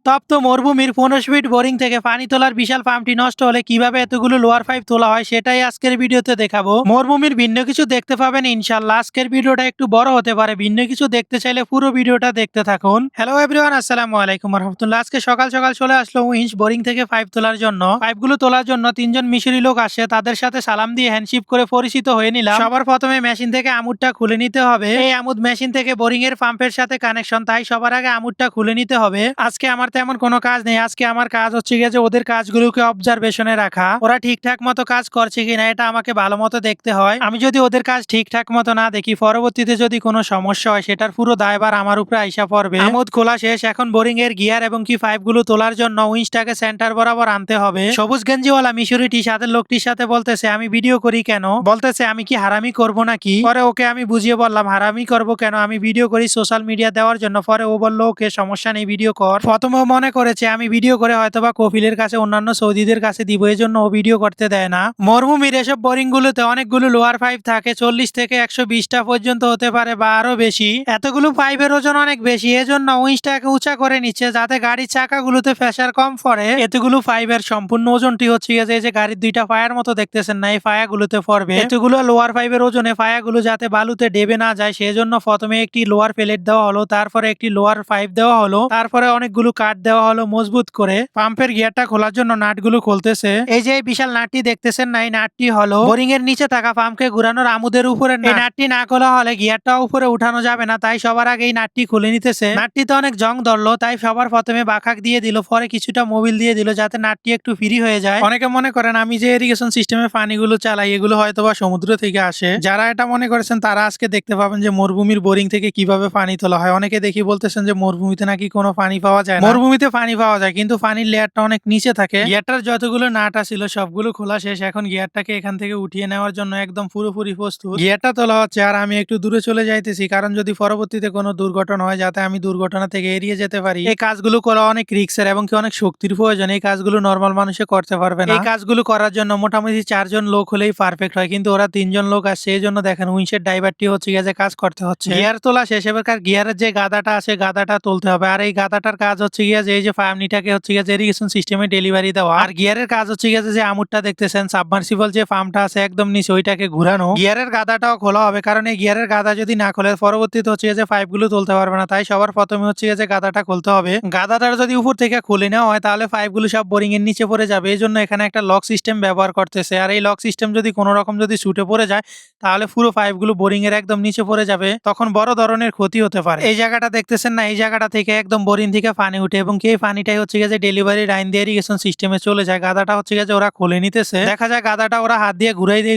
তপ্ত মরুভূমির 15 fit boring থেকে পানি তোলার বিশাল পাম্পটি নষ্ট হলে কিভাবে এতগুলো লোয়ার পাইপ তোলা হয় সেটাই আজকের ভিডিওতে দেখাবো। মরুভূমির ভিন্ন কিছু দেখতে পাবেন ইনশাল্লাহ। আজকের ভিডিওটা একটু বড় হতে পারে, ভিন্ন কিছু দেখতে চাইলে পুরো ভিডিওটা দেখতে থাকুন। হ্যালো এভরিওয়ান, আসসালামু আলাইকুম রাহমাতুল্লাহ। আজকে সকাল সকাল চলে আসলো উইঞ্চ বোরিং থেকে পাইপ তোলার জন্য। পাইপগুলো তোলার জন্য তিনজন মিশরি লোক আসে, তাদের সাথে সালাম দিয়ে হ্যান্ডশিপ করে পরিচিত হয়ে নিলাম। সবার প্রথমে মেশিন থেকে আমুদটা খুলে নিতে হবে। এই আমুদ মেশিন থেকে বোরিং এর পাম্পের সাথে কানেকশন, তাই সবার আগে আমুদটা খুলে নিতে হবে। আজকে আমার তেমন কোনো কাজ নেই, আজকে আমার কাজ হচ্ছে গিয়ে যে ওদের কাজগুলোকে অবজারভেশনে রাখা। ওরা ঠিকঠাক মতো কাজ করছে কিনা এটা আমাকে ভালো মতো দেখতে হয়। আমি যদি ওদের কাজ ঠিকঠাক মতো না দেখি, পরবর্তীতে যদি কোনো সমস্যা হয় সেটার পুরো দায়ভার আমার উপরে আইসা পড়বে। আমোদ খোলা শেষ, এখন বোরিং এর গিয়ার এবং কি পাইপগুলো তোলার জন্য উইঞ্চটাকে সেন্টার বরাবর আনতে হবে। সবুজ গেঞ্জিওয়ালা মিশরিটি সাথে লোকটির সাথে বলতেছে, আমি ভিডিও করি কেন? বলতেছে আমি কি হারামি করব নাকি? পরে ওকে আমি বুঝিয়ে বললাম হারামি করব কেন, আমি ভিডিও করি সোশ্যাল মিডিয়া দেওয়ার জন্য। পরে ও বললো ওকে সমস্যা নেই, ভিডিও কর। প্রথমে মনে করেছে আমি ভিডিও করে হয়তোবা কফিলের কাছে অন্যান্য সৌদিদের কাছে দিব, এই জন্য ও ভিডিও করতে দেয় না। মরুভূমির এসব বোরিং গুলোতে অনেকগুলো লোয়ার পাইপ থাকে, 40 থেকে 120টা পর্যন্ত হতে পারে বা আরো বেশি। এতগুলো পাইপের ওজন অনেক বেশি, এজন্য উইঞ্চটাকে উঁচা করে নিচ্ছে যাতে গাড়ির চাকাগুলোতে প্রেসার কম পড়ে। এতগুলো পাইপের সম্পূর্ণ ওজনটি হচ্ছে এই যে গাড়ির দুইটা পায়ার মতো দেখতেছেন না, এই পায়াগুলোতে পড়বে। এতগুলো লোয়ার পাইপের ওজনে পায়াগুলো যাতে বালুতে ডেবে না যায় সেজন্য প্রথমে একটি লোয়ার প্লেট দেওয়া হলো, তারপরে একটি লোয়ার পাইপ দেওয়া হলো, তারপরে অনেকগুলো কাঠ দেওয়া হলো মজবুত করে। পাম্পের গিয়ারটা খোলার জন্য নাটগুলো খুলতেছে। এই যে বিশাল নাটটি দেখতেছেন না, এই নাটটি হলো বোরিং এর নিচে থাকা পাম্পকে ঘুরানোর আমুদের উপরে। এই নাটটি না খোলা হলে গিয়ারটা উপরে উঠানো যাবে না, তাই সবার আগে এই নাটটি খুলে নিতেছে। নাটটিতে অনেক জং ধরলো, তাই সবার প্রথমে বাখাক দিয়ে দিল, পরে কিছুটা মোবিল দিয়ে দিল যাতে নাটটি একটু ফ্রি হয়ে যায়। অনেকে মনে করেন আমি যে ইরিগেশন সিস্টেমে পানিগুলো চালাই এগুলো হয়তোবা সমুদ্র থেকে আসে। যারা এটা মনে করেছেন তারা আজকে দেখতে পাবেন যে মরুভূমির বোরিং থেকে কিভাবে পানি তোলা হয়। অনেকে দেখি বলতেছেন যে মরুভূমিতে নাকি কোনো পানি পাওয়া যায় না। মরুভূমিতে পানি পাওয়া যায়, কিন্তু পানির লেয়ারটা অনেক নিচে থাকে। গিয়ারটার যতগুলো নাট ছিল সবগুলো খোলা শেষ, এখন গিয়ারটাকে এখান থেকে উঠিয়ে নেওয়ার জন্য একদম পুরোপুরি প্রস্তুত। গিয়ারটা তোলা হচ্ছে আর আমি একটু দূরে চলে যাইতেছি, কারণ যদি পরবর্তীতে কোনো দুর্ঘটনা হয় যাতে আমি দুর্ঘটনা থেকে এড়িয়ে যেতে পারি। এই কাজগুলো করা অনেক রিস্কের এবং কি অনেক শক্তির প্রয়োজন, এই কাজগুলো নর্মাল মানুষে করতে পারবে না। এই কাজগুলো করার জন্য মোটামুটি 4 জন লোক হলেই পারফেক্ট হয়, কিন্তু ওরা 3 জন লোক আসছে, এই জন্য দেখেন উইন্সের ড্রাইভারটি হচ্ছে গিয়ে যে কাজ করতে হচ্ছে। গিয়ার তোলা শেষ, এবারকার গিয়ারের যে গাদাটা আছে গাদাটা তুলতে হবে। আর এই গাদাটার কাজ হচ্ছে গিয়ে যে এই যে পাম্পনিটাকে হচ্ছে গিয়ে যে ইরিগেশন সিস্টেমে ডেলিভারি দেওয়া। আর গিয়ারের কাজ হচ্ছে গিয়ে যে আমুরটা দেখতেছেন সাবমার্সিবল যে পাম্পটা আছে একদম নিচে, ওইটাকে ঘুরানো। গিয়ারের গাদাটাও খোলা হবে, কারণ এই গিয়ারের গাদা যদি না খোলে পরবর্তীতে হচ্ছে যে পাইপগুলো তুলতে পারবে না, তাই সবার প্রথমে হচ্ছে যে গাদাটা খুলতে হবে। গাদাটার যদি উপর থেকে খুলে নেওয়া হয় তাহলে পাইপগুলো সব বোরিং এর নিচে পড়ে যাবে, এই জন্য এখানে একটা লক সিস্টেম ব্যবহার করতেছে। আর এই লক সিস্টেম যদি কোনো রকম যদি ছুটে পড়ে যায় তাহলে পুরো পাইপগুলো বোরিং এর একদম নিচে পড়ে যাবে, তখন বড় ধরনের ক্ষতি হতে পারে। এই জায়গাটা দেখতেছেন না, এই জায়গাটা থেকে একদম বোরিং থেকে পানি উঠে এবং এই পানিটাই হচ্ছে যে ডেলিভারি লাইন দিয়ে ইরিগেশন সিস্টেমে চলে যায়। গাদাটা হচ্ছে যে ওরা খুলে নিতেছে, দেখা যায় গাদাটা ওরা হাত দিয়ে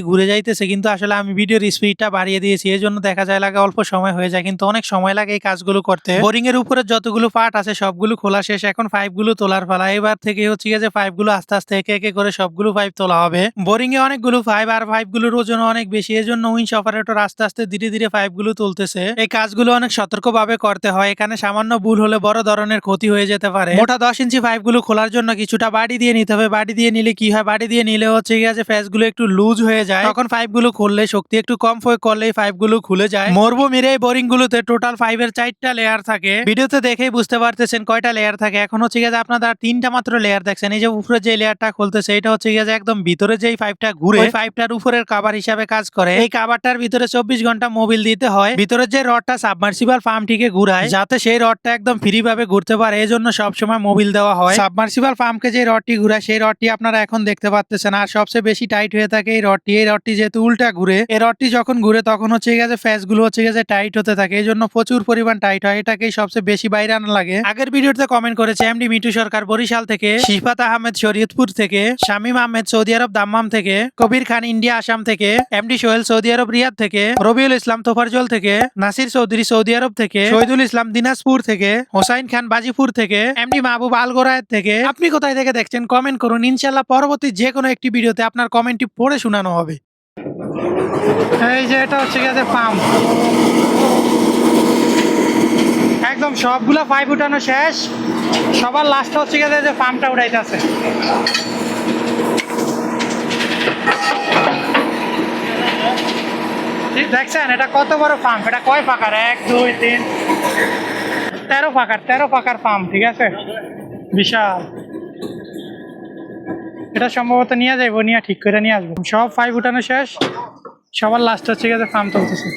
ঘুরে যাইতেছে, কিন্তু আসলে আমি ভিডিওর স্পিডটা বাড়িয়ে দিয়েছি, এই জন্য দেখা যায় লাগে অল্প সময় হয়ে যায়, কিন্তু অনেক সময় লাগে এই কাজগুলো করতে। বোরিং এর উপরে যতগুলো পার্ট আছে সবগুলো খোলা শেষ, এখন পাইপগুলো তোলার পালা। এবার থেকে হচ্ছে যে পাইপগুলো আস্তে আস্তে একে একে করে সবগুলো পাইপ তোলা হবে। বোরিং এ অনেকগুলো পাইপ আর পাইপগুলোর ওজন অনেক বেশি, এই জন্য উইঞ্চ অপারেটর আস্তে আস্তে ধীরে ধীরে পাইপগুলো তুলতেছে। এই কাজগুলো অনেক সতর্কভাবে করতে হয়, এখানে সামান্য ভুল হলে বড় ধরনের ক্ষতি হয়ে যেতে পারে। মোটা 10 ইঞ্চি পাইপগুলো খোলার জন্য কিছুটা বাড়ি দিয়ে নিতে হবে। বাড়ি দিয়ে নিলে কি হয়, বাড়ি দিয়ে নিলে হচ্ছে যে ফেসগুলো একটু লুজ হয়ে যায়, তখন পাইপগুলো খুললে শক্তি একটু কম প্রয়োগ করলে পাইপগুলো খুলে যায়। মরুভূমির এই বোরিং গুলোতে টোটাল পাইপের 4টা লেয়ার থাকে। ভিডিওতে দেখেই বুঝতে পারতেছেন কয়টা লেয়ার থাকে। এখন হচ্ছে যে আপনারা 3টা মাত্র লেয়ার দেখছেন। এই যে উপরে যে লেয়ারটা খুলতেছে এটা হচ্ছে যে একদম ভিতরে যেই পাইপটা ঘুরে ওই পাইপটার উপরের কভার হিসাবে কাজ করে। এই কভারটার ভিতরে 24 ঘন্টা মোবিল দিতে হয়। ভিতরের যে রডটা সাবমার্সিবল পাম্পটিকে ঘুরায় যাতে সেই রডটা একদম ফ্রি ভাবে ঘুরতে পারে, এই জন্য সবসময় মোবিল দেওয়া হয়। সাবমার্সিবল পাম্পকে যে রডটি ঘুরায় সেই রডটি আপনারা এখন দেখতে পাচ্ছেন। আর সবচেয়ে বেশি টাইট হয়ে থাকে এই রডটি। এই রডটি যেহেতু উল্টা ঘুরে, এই রডটি যখন ঘুরে তখন হচ্ছে গেছে ফেসগুলো হচ্ছে গেছে টাইট হতে থাকে, এই জন্য প্রচুর পরিমাণ টাইট হয়। এটাকেই সবচেয়ে বেশি বাইরে আনা লাগে। আগের ভিডিওতে কমেন্ট করেছে এমডি মিটু সরকার বরিশাল থেকে, শিফাত আহমেদ শরীয়তপুর থেকে, শামীম আহমেদ সৌদি আরব দাম্মাম থেকে, কবির খান ইন্ডিয়া আসাম থেকে, এমডি সোহেল সৌদি আরব রিয়াদ থেকে, রবিউল ইসলাম তোফারজল থেকে, নাসির চৌধুরী সৌদি আরব থেকে, শহীদুল ইসলাম দিনাজপুর থেকে, হোসাইন খান বাজিপুর থেকে, এমডি মাহবুব আলগোরায়েত থেকে। আপনি কোথায় থেকে দেখছেন কমেন্ট করুন, ইনশাল্লাহ পরবর্তী যে কোনো একটি ভিডিওতে আপনার কমেন্টটি পড়ে শোনানো হবে। এই যে এটা হচ্ছে গিয়ে পাম্প, একদম সবগুলো পাইপ উঠানো শেষ, সবার লাস্টে হচ্ছে গিয়ে যে পাম্পটা উঠাইতেছে। দেখছেন এটা কত বড় পাম্প, এটা কয় পাকার, 1 2 3 13 পাকার পাম্প, ঠিক আছে। বিশাল। এটা সম্ভবত নিয়ে যাইবো, নিয়ে ঠিক করে নিয়ে আসবো। সব পাইপ উঠানো শেষ, সবার লাস্ট হচ্ছে গেছে ফার্ম তুলতেছে।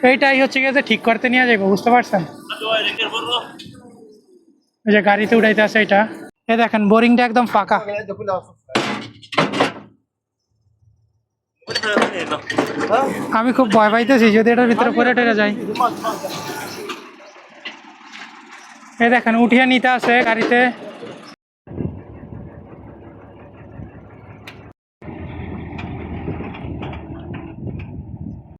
এইটাই হচ্ছে গেছে ঠিক করতে নিয়ে যাইবো, বুঝতে পারছেন? ওই যে গাড়িতে উঠাইতে আছে এটা। এ দেখেন বোরিংটা একদম ফাঁকা। আমি খুব ভয় পাইতেছি যদি এটার ভিতরে পরে টেরে যাই। এই দেখেন উঠিয়ে নিতে আছে গাড়িতে।